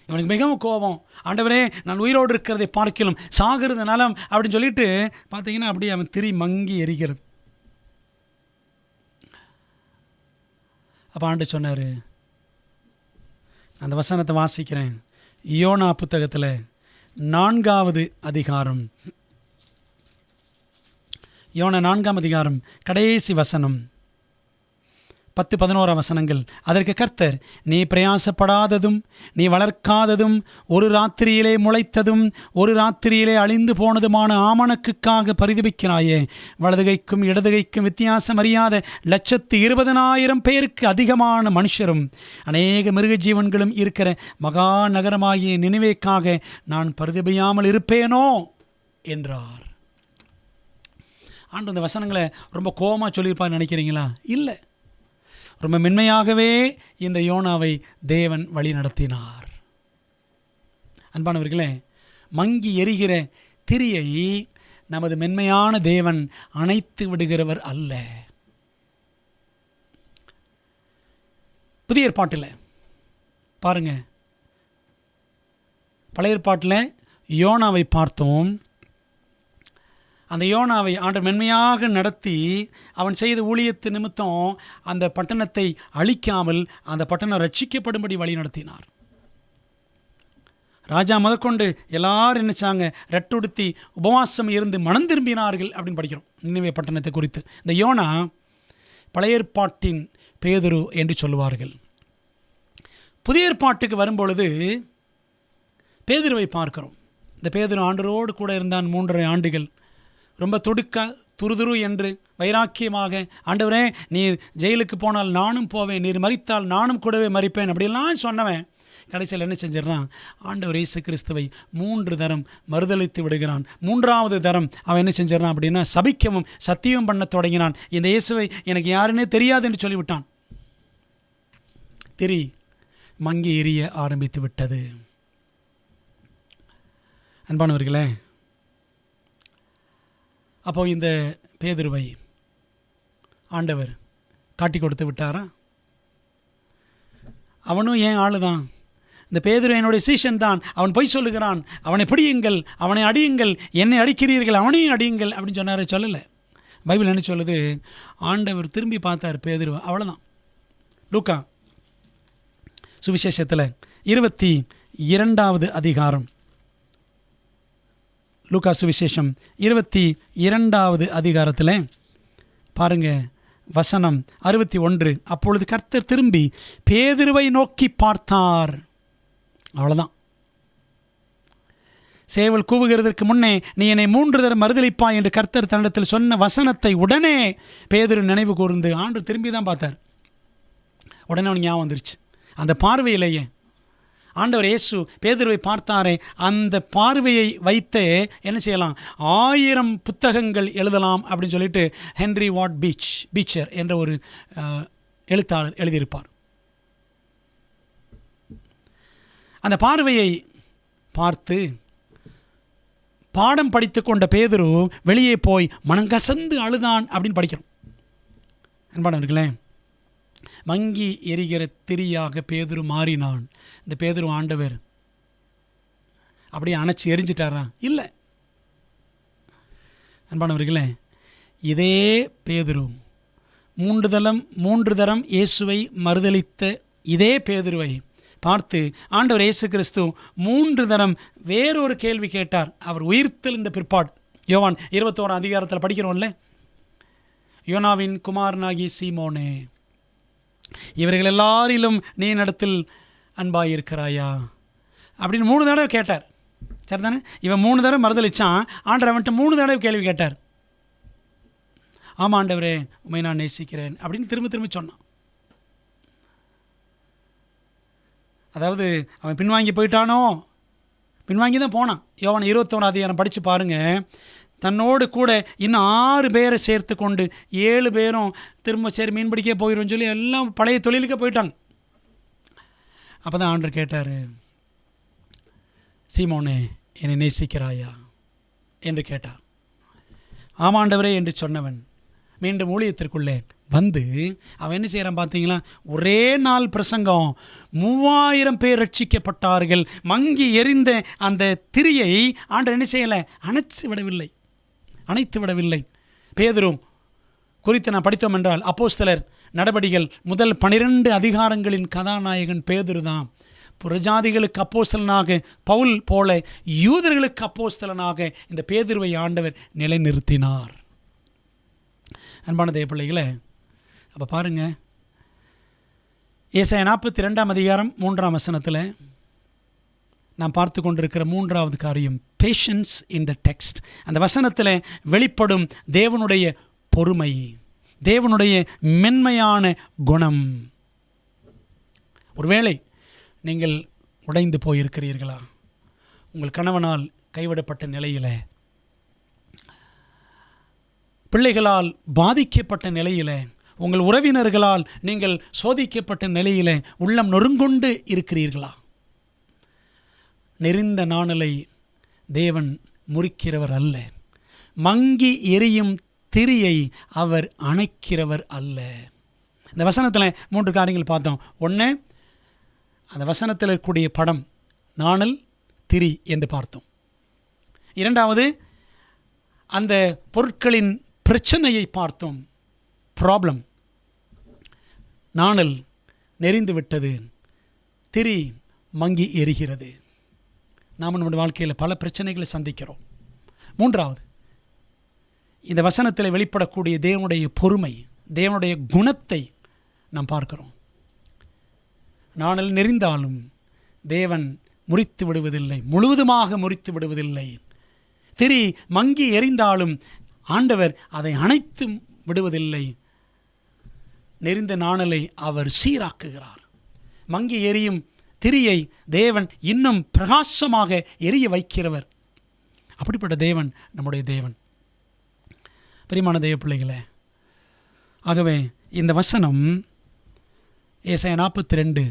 இவனுக்கு மிகவும் கோபம். ஆண்டவரே, நான் உயிரோடு இருக்கிறதை பார்க்கலாம், சாகிறது நலம் அப்படின்னு சொல்லிட்டு பார்த்தீங்கன்னா அப்படியே அவன் திரி மங்கி எரிகிறது. அப்போ ஆண்டு சொன்னார், அந்த வசனத்தை வாசிக்கிறேன். யோனா புத்தகத்தில் 4ஆவது அதிகாரம், யோனா 4ஆம் அதிகாரம் கடைசி வசனம் 10-11 வசனங்கள். அதற்கு கர்த்தர், நீ பிரயாசப்படாததும் நீ வளர்க்காததும் ஒரு ராத்திரியிலே முளைத்ததும் ஒரு ராத்திரியிலே அழிந்து போனதுமான ஆமணக்குக்காக பரிதபிக்கிறாயே. வலதுகைக்கும் இடதுகைக்கும் வித்தியாசம் அறியாத 120,000 பேருக்கு அதிகமான மனுஷரும் அநேக மிருக ஜீவன்களும் இருக்கிற மகா நகரமாகிய நினிவேக்காக நான் பரிதபியாமல் இருப்பேனோ என்றார். ஆண்டு இந்த வசனங்களை ரொம்ப கோபமாக சொல்லியிருப்பான்னு நினைக்கிறீங்களா? இல்லை, ரொம்ப மென்மையாகவே இந்த யோனாவை தேவன் வழி நடத்தினார். அன்பானவர்களே, மங்கி எரிகிற திரியை நமது மென்மையான தேவன் அணைத்து விடுகிறவர் அல்ல. புதிய ஏற்பாட்டில் பாருங்க, பழைய ஏற்பாட்டில் யோனாவை பார்த்தோம். அந்த யோனாவை ஆண்டவர் மென்மையாக நடத்தி அவன் செய்த ஊழியத்து நிமித்தம் அந்த பட்டணத்தை அழிக்காமல் அந்த பட்டணம் ரட்சிக்கப்படும்படி வழி நடத்தினார். ராஜா முதற்கொண்டு எல்லாரும் நினைச்சாங்க, ரெட்டுடுத்தி உபவாசம் இருந்து மனம் திரும்பினார்கள் அப்படின்னு படிக்கிறோம் நினிவே பட்டணத்தை குறித்து. இந்த யோனா பழைய ஏற்பாட்டின் பேதுரு என்று சொல்லுவார்கள். புதிய ஏற்பாட்டுக்கு வரும்பொழுது பேதுருவை பார்க்கிறோம். இந்த பேதுரு ஆண்டரோடு கூட இருந்தான் 3.5 ஆண்டுகள். ரொம்ப துருதுரு என்று வைராக்கியமாக, ஆண்டவரே நீர் ஜெயிலுக்கு போனால் நானும் போவேன், நீர் மரித்தால் நானும் கூடவே மரிப்பேன் அப்படிலாம் சொன்னவன் கடைசியில் என்ன செஞ்சிடறான்? ஆண்டவர் இயேசு கிறிஸ்துவை 3 தரம் மறுதலித்து விடுகிறான். 3ஆவது தரம் அவன் என்ன செஞ்சிடறான் அப்படின்னா சபிக்கவும் சத்தியம் பண்ண தொடங்கினான். இந்த இயேசுவை எனக்கு யாருன்னே தெரியாது என்று சொல்லிவிட்டான். திரி மங்கி எரிய ஆரம்பித்து விட்டது. அன்பானவர்களே, அப்போ இந்த பேதுருவை ஆண்டவர் காட்டி கொடுத்து விட்டாரா? அவனும் ஏன் ஆளு தான். இந்த பேதுரு என்னுடைய சீஷன் தான், அவன் பொய் சொல்லுகிறான், அவனை பிடியுங்கள், அவனை அடியுங்கள், என்னை அடிக்கிறீர்கள் அவனையும் அடியுங்கள் அப்படின்னு சொன்னார். சொல்லலை. பைபிள் என்ன சொல்லுது? ஆண்டவர் திரும்பி பார்த்தார் பேதுரு, அவ்வளோதான். லூக்கா சுவிசேஷத்தில் 22வது அதிகாரம், லூக்கா சுவிசேஷம் 22வது அதிகாரத்தில் பாருங்க, வசனம் 61. அப்பொழுது கர்த்தர் திரும்பி பேதுருவை நோக்கி பார்த்தார். அவ்வளோதான். சேவல் கூவுகிறதற்கு முன்னே நீ என்னை 3 தரம் மறுதலிப்பாய் என்று கர்த்தர் தன்னிடத்தில் சொன்ன வசனத்தை உடனே பேதுரு நினைவு கூர்ந்து ஆண்டவர் திரும்பி தான் பார்த்தார். உடனே அவனுக்கு ஞாபகம் வந்துருச்சு. அந்த பார்வையிலேயே ஆண்டவர் இயேசு பேதுருவை பார்த்தாரே, அந்த பார்வையை வைத்தே என்ன செய்யலாம், 1000 புத்தகங்கள் எழுதலாம் அப்படின்னு சொல்லிட்டு ஹென்ரி வாட் பீச்சர் என்ற ஒரு எழுத்தாளர் எழுதியிருப்பார். அந்த பார்வையை பார்த்து பாடம் படித்து கொண்ட பேதுரு வெளியே போய் மனங்கசந்து அழுதான் அப்படின்னு படிக்கிறோம். அன்பானவர்களே, மங்கி எரிகிற திரியாக பேதுரு மாறினான். இந்த பேதுரு ஆண்டவர் அப்படியே அணைச்சி எரிஞ்சிட்டாரா? இல்லை. அன்பானவர்களே, இதே பேதுரு 3 தரம் இயேசுவை மறுதலித்த இதே பேதுருவை பார்த்து ஆண்டவர் இயேசு கிறிஸ்து 3 தரம் வேறொரு கேள்வி கேட்டார். அவர் உயிர்த்தெழுந்த பிற்பாடு யோவான் 21 அதிகாரத்தில் படிக்கிறோம்ல, யோனாவின் குமாரனாகிய சீமோனே, இவர்கள் எல்லாரிலும் நீ என்னிடத்தில் அன்பாயிருக்கிறாயா அப்படின்னு 3 தடவை கேட்டார். சரிதானே? இவன் 3 தடவை மறுதலிச்சான். ஆண்டவர் அவன்கிட்ட 3 தடவை கேள்வி கேட்டார். ஆமாம் ஆண்டவரே, உம்மை நான் நேசிக்கிறேன் அப்படின்னு திரும்ப திரும்ப சொன்னான். அதாவது அவன் பின்வாங்கி போயிட்டானோ, பின்வாங்கி தான் போனான். யோவான் 21 அதிகாரம் படித்து பாருங்கள். தன்னோடு கூட இன்னும் 6 பேரை சேர்த்து கொண்டு 7 பேரும் திரும்ப சரி மீன் பிடிக்க போயிடும் சொல்லி எல்லாம் பழைய தொழிலுக்கு போயிட்டாங்க. அப்போ தான் ஆண்டவர் கேட்டார், சீமோனே என்னை நேசிக்கிறாயா என்று கேட்டார். ஆமாண்டவரே என்று சொன்னவன் மீண்டும் ஊழியத்திற்குள்ளே வந்து அவன் என்ன செய்கிறான் பார்த்தீங்களா? ஒரே நாள் பிரசங்கம் 3000 பேர் ரட்சிக்கப்பட்டார்கள். மங்கி எரிந்த அந்த திரியை ஆண்டவர் என்ன செய்யலை? அணைத்து விடவில்லை. பேதுரு குறித்து நான் படித்தோம் என்றால் அப்போஸ்தலர் நடபடிகள் முதல் 12 அதிகாரங்களின் கதாநாயகன் பேதுரு தான். புறஜாதிகளுக்கு அப்போஸ்தலனாக பவுல் போல யூதர்களுக்கு அப்போஸ்தலனாக இந்த பேதுருவை ஆண்டவர் நிலைநிறுத்தினார். அன்பான தேவ பிள்ளைகளே, அப்போ பாருங்கள், ஏசாயா 42 அதிகாரம் 3ஆம் வசனத்தில் நாம் பார்த்து கொண்டிருக்கிற 3வது காரியம் பேஷன்ஸ் இன் த டெக்ஸ்ட். அந்த வசனத்தில் வெளிப்படும் தேவனுடைய பொறுமை, தேவனுடைய மென்மையான குணம். ஒருவேளை நீங்கள் உடைந்து போயிருக்கிறீர்களா? உங்கள் கணவனால் கைவிடப்பட்ட நிலையில், பிள்ளைகளால் பாதிக்கப்பட்ட நிலையில், உங்கள் உறவினர்களால் நீங்கள் சோதிக்கப்பட்ட நிலையில் உள்ளம் நொறுங்கொண்டு இருக்கிறீர்களா? நெறிந்த நாணலை தேவன் முறிக்கிறவர் அல்ல. மங்கி எரியும் திரியை அவர் அணைக்கிறவர் அல்ல. இந்த வசனத்தில் 3 காரியங்கள் பார்த்தோம். ஒன்று, அந்த வசனத்தில் இருக்கக்கூடிய படம் நாணல் திரி என்று பார்த்தோம். 2வது, அந்த பொருட்களின் பிரச்சனையை பார்த்தோம். ப்ராப்ளம், நாணல் நெறிந்து விட்டது, திரி மங்கி எரிகிறது. நாம் நம்முடைய வாழ்க்கையில் பல பிரச்சனைகளை சந்திக்கிறோம். 3வது, இந்த வசனத்தில் வெளிப்படக்கூடிய தேவனுடைய பொறுமை, தேவனுடைய குணத்தை நாம் பார்க்கிறோம். நாணல் நெறிந்தாலும் தேவன் முறித்து விடுவதில்லை, முழுவதுமாக முறித்து விடுவதில்லை. திரி மங்கி எரிந்தாலும் ஆண்டவர் அதை அணைத்து விடுவதில்லை. நெறிந்த நாணலை அவர் சீராக்குகிறார். மங்கி எரியும் திரியை தேவன் இன்னும் பிரகாசமாக எரிய வைக்கிறவர். அப்படிப்பட்ட தேவன் நம்முடைய தேவன். பிரியமான தேவ பிள்ளைகளே, ஆகவே இந்த வசனம் ஏசாயா 42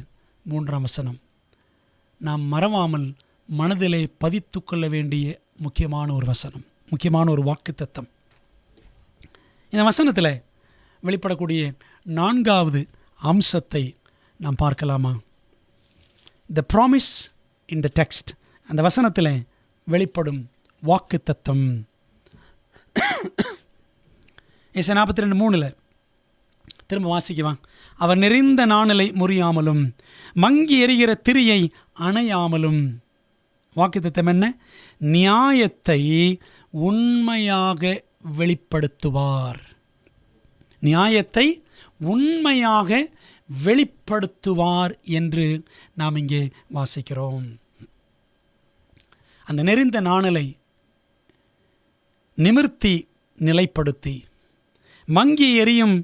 3ஆம் வசனம் நாம் மறவாமல் மனதிலே பதித்து கொள்ள வேண்டிய முக்கியமான ஒரு வசனம், முக்கியமான ஒரு வாக்குத்தத்தம். இந்த வசனத்தில் வெளிப்படக்கூடிய 4வது அம்சத்தை நாம் பார்க்கலாமா? த ப்ராமிஸ் இன் த டெக்ஸ்ட். அந்த வசனத்தில் வெளிப்படும் வாக்குத்தத்தம். ஏசாயா 42:3 திரும்ப வாசிக்குவான். அவர் நெறிந்த நாணலை முறியாமலும் மங்கி எரிகிற திரியை அணையாமலும். வாக்குத்தத்தம் என்ன? நியாயத்தை உண்மையாக வெளிப்படுத்துவார். நியாயத்தை உண்மையாக வெளிப்படுத்துவார் என்று நாம் இங்கே வாசிக்கிறோம். அந்த நெறிந்த நாணலை நிமிர்த்தி நிலைப்படுத்தி மங்கி எரியும்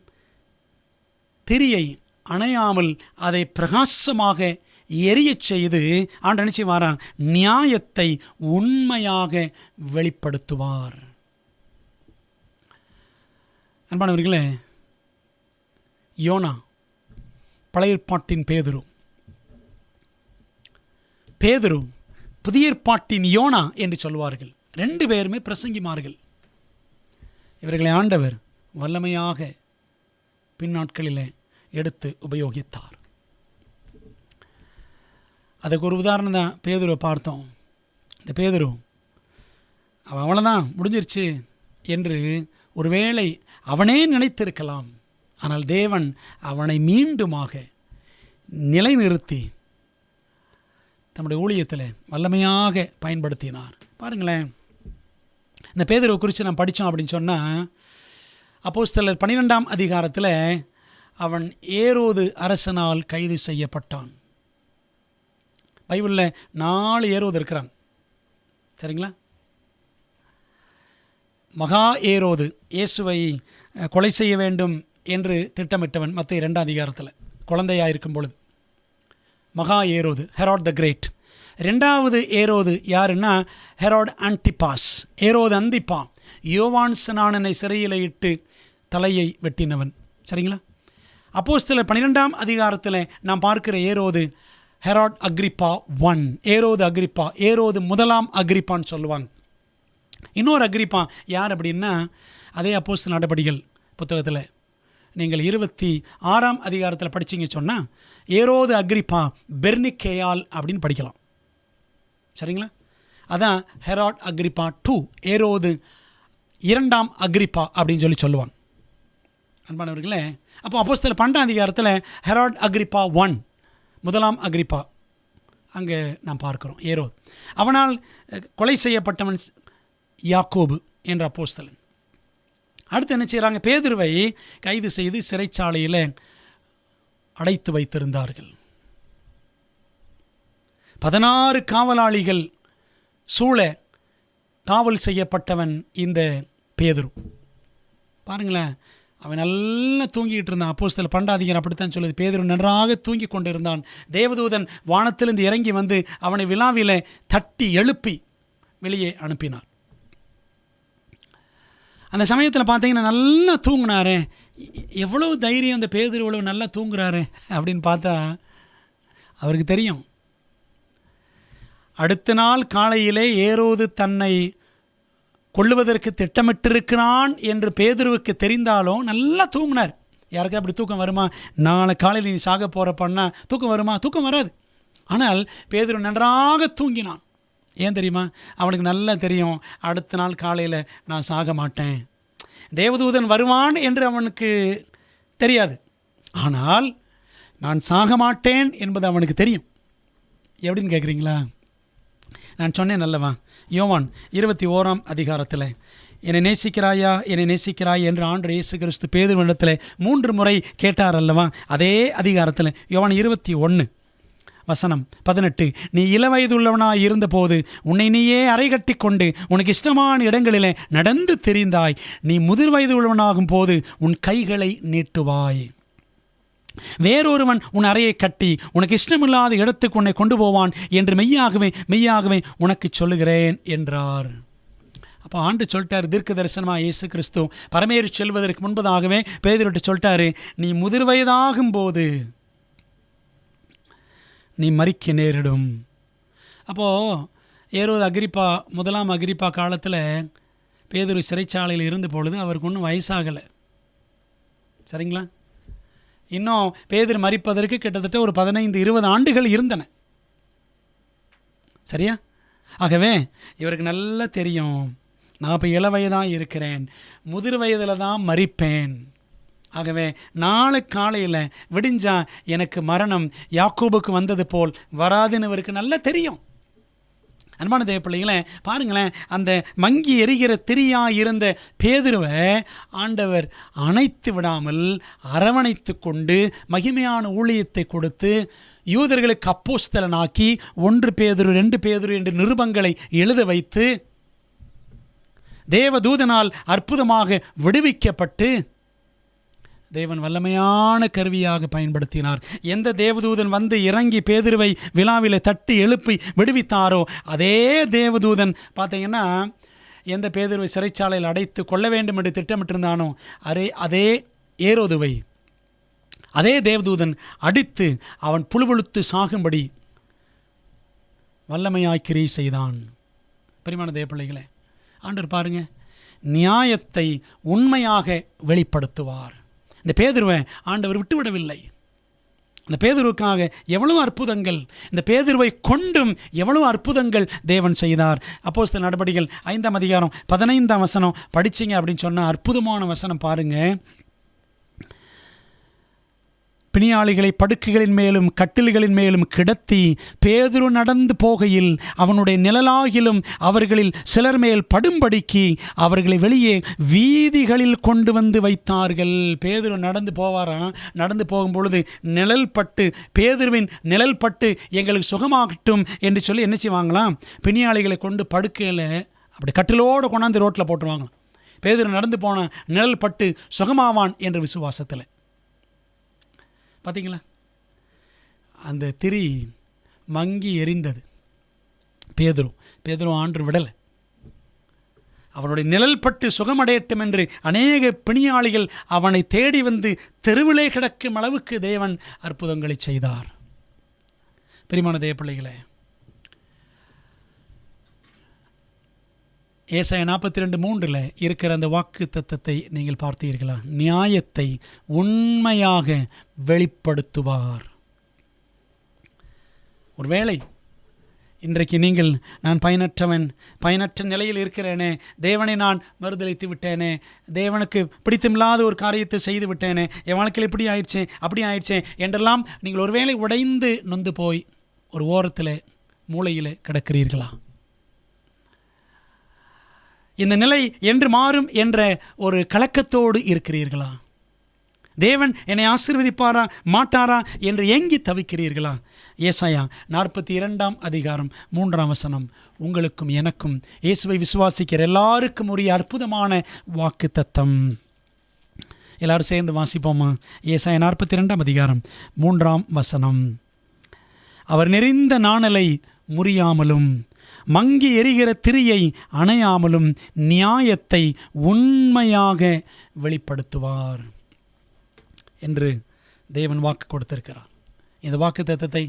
திரியை அணையாமல் அதை பிரகாசமாக எரியச் செய்து ஆண்டு நினைச்சு வாரான், நியாயத்தை உண்மையாக வெளிப்படுத்துவார். அன்பானவர்களே, யோனா பழைய ஏற்பாட்டின் பேதுரு, பேதுரு புதிய ஏற்பாட்டின் யோனா என்று சொல்வார்கள். 2 பேருமே பிரசங்கிமார்கள். இவர்களை ஆண்டவர் வல்லமையாக பின்னாட்களில் எடுத்து உபயோகித்தார். அதுக்கு ஒரு உதாரணம் தான் பேதுருவை பார்த்தோம். இந்த பேதுரு அவன் அவ்வளோதான் முடிஞ்சிருச்சு என்று ஒருவேளை அவனே நினைத்திருக்கலாம். ஆனால் தேவன் அவனை மீண்டுமாக நிலைநிறுத்தி தம்முடைய ஊழியத்தில் வல்லமையாக பயன்படுத்தினார். பாருங்களேன், இந்த பேதுருவை குறித்து நான் படித்தோம் அப்படின்னு சொன்னால், அப்போஸ்தலர் 12ஆம் அதிகாரத்தில் அவன் ஏரோது அரசனால் கைது செய்யப்பட்டான். பைபிளில் 4 ஏரோது இருக்கிறான், சரிங்களா? மகா ஏரோது இயேசுவை கொலை செய்ய வேண்டும் என்று திட்டமிட்டவன் மத்தேயு 2ஆம் அதிகாரத்தில் குழந்தையாக இருக்கும் பொழுது. மகா ஏரோது ஹெரோட் த கிரேட். 2வது ஏரோது யாருன்னா ஹெரோட் ஆன்டிபாஸ். ஏரோது அந்திப்பா யோவான் ஸ்நானனை சிறையில் இட்டு தலையை வெட்டினவன், சரிங்களா? அப்போஸ்தலர் 12ஆம் அதிகாரத்தில் நாம் பார்க்கிற ஏரோது ஹெரோட் அக்ரிப்பா 1. ஏரோது அக்ரிப்பா, ஏரோது 1ஆம் அக்ரிப்பான்னு சொல்லுவாங்க. இன்னொரு அக்ரிப்பா யார் அப்படின்னா, அதே அப்போஸ்தலர் நடபடிகள் புத்தகத்தில் நீங்கள் 26ஆம் அதிகாரத்தில் படிச்சிங்க சொன்னால் ஏரோது அக்ரிப்பா பெர்னிக்கேயால் அப்படின்னு படிக்கலாம், சரிங்களா? அதான் ஹெரோட் அக்ரிப்பா 2, ஏரோது 2ஆம் அக்ரிப்பா அப்படின்னு சொல்லுவாங்க. அன்பானவர்களே, அப்போ அப்போஸ்தலர் 12ஆம் அதிகாரத்தில் ஹெரோட் அக்ரிப்பா 1, 1ஆம் அக்ரிப்பா அங்கே நாம் பார்க்கிறோம். ஏரோது அவனால் கொலை செய்யப்பட்டவன் யாக்கோபு என்ற அப்போஸ்தலன். அடுத்து என்ன செய்கிறாங்க? பேதுருவை கைது செய்து சிறைச்சாலையில் அடைத்து வைத்திருந்தார்கள். 16 காவலாளிகள் சூழ காவல் செய்யப்பட்டவன் இந்த பேதுரு. பாருங்களேன், அவன் நல்லா தூங்கிட்டு இருந்தான். அப்போஸ்தலர் 12ஆம் அதிகாரம் அப்படித்தான் சொல்லுது. பேதுரு நன்றாக தூங்கி கொண்டிருந்தான். தேவதூதன் வானத்திலிருந்து இறங்கி வந்து அவனை விழாவில தட்டி எழுப்பி வெளியே அனுப்பினார். அந்த சமயத்தில் பார்த்தீங்கன்னா நல்லா தூங்கினாரே, எவ்வளவு தைரியம் அந்த பேதுரு இவ்வளவு நல்லா தூங்குறாரு அப்படின்னு பார்த்தா அவருக்கு தெரியும், அடுத்த நாள் காலையிலே ஏரோது தன்னை கொள்ளுவதற்கு திட்டமிட்டிருக்கிறான் என்று பேதுருவுக்கு தெரிந்தாலும் நல்லா தூங்கினார். யாருக்கு அப்படி தூக்கம் வருமா? நாளை காலையில் நீ சாக போகிறப்பன்னா தூக்கம் வருமா? தூக்கம் வராது. ஆனால் பேதுரு நன்றாக தூங்கினான். ஏன் தெரியுமா? அவனுக்கு நல்லா தெரியும், அடுத்த நாள் காலையில் நான் சாக மாட்டேன், தேவதூதன் வருவான் என்று அவனுக்கு தெரியாது. ஆனால் நான் சாக மாட்டேன் என்பது அவனுக்கு தெரியும். எப்படின்னு கேட்குறீங்களா? நான் சொன்னேன் அல்லவா, யோவான் 21ஆம் அதிகாரத்தில் என்னை நேசிக்கிறாயா, என்னை நேசிக்கிறாய் என்று ஆண்டவர் இயேசு கிறிஸ்து பேதுருவினிடத்தில் 3 முறை கேட்டார் அல்லவா? அதே அதிகாரத்தில் யோவான் 21:18, நீ இளவயதுள்ளவனாய் இருந்தபோது உன்னை நீயே அறை கட்டி கொண்டு உனக்கு இஷ்டமான இடங்களிலே நடந்து திரிந்தாய். நீ முதிர் வயது உள்ளவனாகும் போது உன் கைகளை நீட்டுவாய். வேறொருவன் உன் அறையை கட்டி உனக்கு இஷ்டமில்லாத இடத்துக்கு உன்னை கொண்டு போவான் என்று மெய்யாகவே மெய்யாகவே உனக்கு சொல்லுகிறேன் என்றார். அப்போ ஆண்டு சொல்லிட்டார், தீர்க்க தரிசனமாக இயேசு கிறிஸ்து பரமேறி செல்வதற்கு முன்பதாகவே பேதுருவிட்டு சொல்லிட்டாரு, நீ முதிர் வயதாகும் போது நீ மரிக்க நேரிடும். அப்போது ஏரோது அக்ரிப்பா 1ஆம் அக்ரிப்பா காலத்தில் பேதுரு சிறைச்சாலையில் இருந்த பொழுது அவருக்கு ஒன்றும் வயசாகலை, சரிங்களா? இன்னும் பேதுரு மரிப்பதற்கு கிட்டத்தட்ட ஒரு 15-20 ஆண்டுகள் இருந்தன, சரியா? ஆகவே இவருக்கு நல்லா தெரியும், நான் இப்போ இளவயதாக இருக்கிறேன், முதிர் வயதில் தான் மரிப்பேன். ஆகவே நாளை காலையில் விடிஞ்சா எனக்கு மரணம் யாக்கோபுக்கு வந்தது போல் வராதுன்னு இவருக்கு நல்லா தெரியும். அன்பான தேவ பிள்ளைகளே, பாருங்களேன், அந்த மங்கி எரிகிற திரியாக இருந்த பேதுருவை ஆண்டவர் அணைத்து விடாமல் அரவணைத்து கொண்டு மகிமையான ஊழியத்தை கொடுத்து யூதர்களுக்கு அப்போஸ்தலனாக்கி 1 பேதுரு 2 பேதுரு என்று நிருபங்களை எழுத வைத்து தேவதூதனால் அற்புதமாக விடுவிக்கப்பட்டு தேவன் வல்லமையான கருவியாக பயன்படுத்தினார். எந்த தேவதூதன் வந்து இறங்கி பேதுருவை விழாவில் தட்டி எழுப்பி விடுவித்தாரோ அதே தேவதூதன் பார்த்தீங்கன்னா எந்த பேதுருவை சிறைச்சாலையில் அடைத்து கொள்ள வேண்டும் என்று திட்டமிட்டிருந்தானோ அதே ஏரோதுவை அதே தேவதூதன் அடித்து அவன் புழுபுழுத்து சாகும்படி வல்லமையாய் கிரியை செய்தான். பிரியமான தேவப்பிள்ளைகளே, ஆண்டவர் பாருங்க, நியாயத்தை உண்மையாக வெளிப்படுத்துவார். இந்த பேதுருவை ஆண்டவர் விட்டுவிடவில்லை. இந்த பேதுருவுக்காக எவ்வளவு அற்புதங்கள், இந்த பேதுருவை கொண்டும் எவ்வளவு அற்புதங்கள் தேவன் செய்தார். அப்போஸ்தலர் நடபடிகள் 5ஆம் அதிகாரம் 15ஆம் வசனம் படிச்சிங்க அப்படின்னு சொன்னால் அற்புதமான வசனம் பாருங்கள். பிணியாளிகளை படுக்கைகளின் மேலும் கட்டில்களின் மேலும் கிடத்தி பேதுரு நடந்து போகையில் அவனுடைய நிழலாகிலும் அவர்களில் சிலர் மேல் படும்படிக்கு அவர்களை வெளியே வீதிகளில் கொண்டு வந்து வைத்தார்கள். பேதுரு நடந்து போவாராம். நடந்து போகும்பொழுது நிழல் பட்டு, பேதுருவின் நிழல் பட்டு எங்களுக்கு சுகமாகட்டும் என்று சொல்லி என்ன செய்வாங்களாம், பிணியாளிகளை கொண்டு படுக்கையில் அப்படி கட்டிலோடு கொண்டாந்து ரோட்டில் போட்டுருவாங்க. பேதுரு நடந்து போன நிழல் பட்டு சுகமாவான் என்ற விசுவாசத்தில். பார்த்தீங்களா, அந்த திரி மங்கி எரிந்தது. பேதுரு ஆண்டு விடலை. அவனுடைய நிழல் பட்டு சுகமடையட்டும் என்று அநேக பிணியாளிகள் அவனை தேடி வந்து தெருவிலே கிடக்கும் அளவுக்கு தேவன் அற்புதங்களை செய்தார். பிரியமான தேவப்பிள்ளைகளே, ஏசாயா 42:3 இருக்கிற அந்த வாக்கு தத்தத்தை நீங்கள் பார்த்தீர்களா? நியாயத்தை உண்மையாக வெளிப்படுத்துவார். ஒருவேளை இன்றைக்கு நீங்கள் நான் பயனற்ற நிலையில் இருக்கிறேனே, தேவனை நான் மறுதலித்து விட்டேனே, தேவனுக்கு பிடித்தமில்லாத ஒரு காரியத்தை செய்து விட்டேனே, என் வாழ்க்கையில் இப்படி ஆயிடுச்சே அப்படி ஆயிடுச்சே என்றெல்லாம் நீங்கள் ஒருவேளை உடைந்து நொந்து போய் ஒரு ஓரத்தில் மூலையில் கிடக்கிறீர்களா? இந்த நிலை என்று மாறும் என்ற ஒரு கலக்கத்தோடு இருக்கிறீர்களா? தேவன் என்னை ஆசீர்வதிப்பாரா மாட்டாரா என்று ஏங்கி தவிக்கிறீர்களா? ஏசாயா 42ஆம் அதிகாரம் 3ஆம் வசனம் உங்களுக்கும் எனக்கும் இயேசுவை விசுவாசிக்கிற எல்லாருக்கும் உரிய அற்புதமான வாக்கு தத்தம். எல்லாரும் சேர்ந்து வாசிப்போமா? ஏசாயா 42ஆம் அதிகாரம் 3ஆம் வசனம். அவர் நெறிந்த நாணலை முறியாமலும் மங்கி எரிகிற திரியை அணையாமலும் நியாயத்தை உண்மையாக வெளிப்படுத்துவார் என்று தேவன் வாக்கு கொடுத்திருக்கிறார். இந்த வாக்கு தத்தத்தை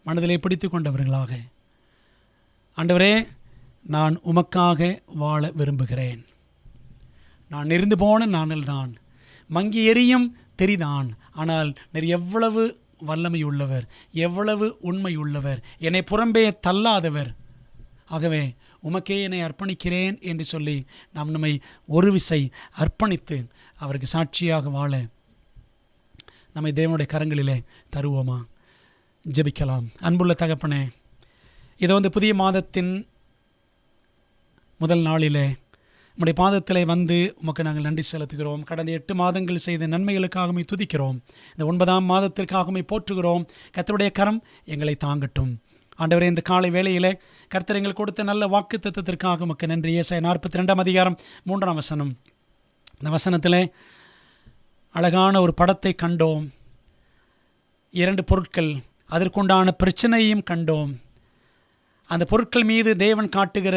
மனதிலே பிடித்து கொண்டவர்களாக, ஆண்டவரே நான் உமக்காக வாழ விரும்புகிறேன், நான் நெறிந்து போன நாணல்தான், மங்கி எரியும் திரிதான், ஆனால் நீர் எவ்வளவு வல்லமை உள்ளவர், எவ்வளவு உண்மை உள்ளவர், என்னை புறம்பே தள்ளாதவர், ஆகவே உமக்கே என்னை அர்ப்பணிக்கிறேன் என்று சொல்லி நாம் நம்மை ஒரு விசை அர்ப்பணித்து அவருக்கு சாட்சியாக வாழ நம்மை தேவனுடைய கரங்களிலே தருவோமா? ஜெபிக்கலாம். அன்புள்ள தகப்பனே, இது புதிய மாதத்தின் முதல் நாளிலே உம்முடைய பாதத்திலே வந்து உமக்கு நாங்கள் நன்றி செலுத்துகிறோம். கடந்த 8 மாதங்கள் செய்த நன்மைகளுக்காகவே துதிக்கிறோம். இந்த 9ஆம் மாதத்திற்காகவே போற்றுகிறோம். கர்த்தருடைய கரம் எங்களை தாங்கட்டும். ஆண்டவரே, இந்த காலை வேளையில் கர்த்தர் எங்களுக்கு கொடுத்த நல்ல வாக்கு தத்தத்திற்காக உமக்கு நன்றி. ஏசாயா 42ஆம் அதிகாரம் 3ஆம் வசனம். இந்த வசனத்தில் அழகான ஒரு படத்தை கண்டோம். 2 பொருட்கள், அதற்குண்டான பிரச்சனையும் கண்டோம். அந்த பொருட்கள் மீது தேவன் காட்டுகிற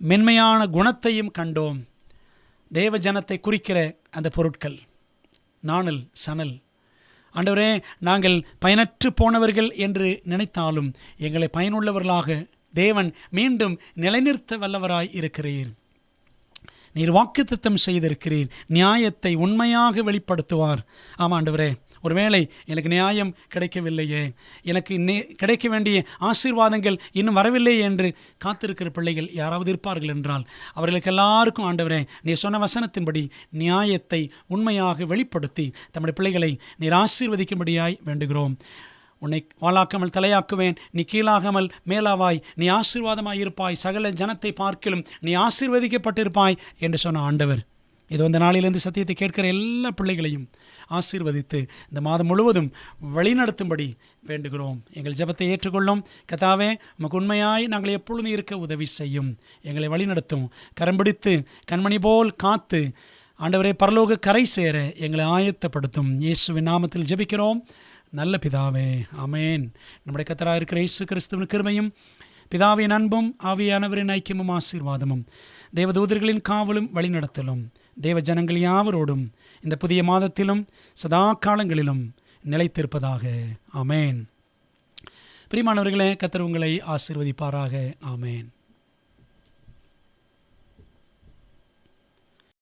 மென்மையான குணத்தையும் கண்டோம். தேவ ஜனத்தை குறிக்கிற அந்த பொருட்கள் நாணல், சணல். ஆண்டவரே, நாங்கள் பயனற்று போனவர்கள் என்று நினைத்தாலும் எங்களை பயனுள்ளவர்களாக தேவன் மீண்டும் நிலைநிறுத்த வல்லவராய் இருக்கிறீர். நீர் வாக்குத்தத்தம் செய்திருக்கிறீர், நியாயத்தை உண்மையாக வெளிப்படுத்துவார். ஆமாம் ஆண்டவரே, ஒருவேளை எனக்கு நியாயம் கிடைக்கவில்லையே, எனக்கு கிடைக்க வேண்டிய ஆசீர்வாதங்கள் இன்னும் வரவில்லை என்று காத்திருக்கிற பிள்ளைகள் யாராவது இருப்பார்கள் என்றால் அவர்களுக்கு எல்லாருக்கும் ஆண்டவரே நீர் சொன்ன வசனத்தின்படி நியாயத்தை உண்மையாக வெளிப்படுத்தி தம்முடைய பிள்ளைகளை நீர் ஆசீர்வதிக்கும்படியாய் வேண்டுகிறோம். உன்னை வாளாக்காமல் தலையாக்குவேன், நீ கீழாகாமல் மேலாவாய், நீ ஆசீர்வாதமாய் இருப்பாய், சகல ஜனத்தை பார்க்கிலும் நீ ஆசீர்வதிக்கப்பட்டிருப்பாய் என்று சொன்ன ஆண்டவர், இது அந்த நாளிலிருந்து சத்தியத்தை கேட்கிற எல்லா பிள்ளைகளையும் ஆசீர்வதித்து இந்த மாதம் முழுவதும் வழிநடத்தும்படி வேண்டுகிறோம். எங்கள் ஜெபத்தை ஏற்றுக்கொள்ளும் கர்த்தாவே. உமக்கு உண்மையாய் நாங்கள் எப்பொழுதும் இருக்க உதவி செய்யும். எங்களை வழிநடத்தும். கரம் பிடித்து கண்மணி போல் காத்து ஆண்டவரே பரலோக கரை சேர எங்களை ஆயத்தப்படுத்தும். இயேசுவின் நாமத்தில் ஜெபிக்கிறோம் நல்ல பிதாவே, ஆமேன். நம்முடைய கர்த்தராக இருக்கிற இயேசு கிறிஸ்துவின் கிருபையும் பிதாவின் அன்பும் ஆவியானவரின் ஐக்கியமும் ஆசீர்வாதமும் தேவதூதர்களின் காவலும் வழிநடத்தலும் தேவ ஜனங்கள் யாவரோடும் இந்த புதிய மாதத்திலும் சதா காலங்களிலும் நிலைத்திருப்பதாக. ஆமேன். பிரியமானவர்களே, கர்த்தர் உங்களை ஆசீர்வதிப்பாராக. ஆமேன்.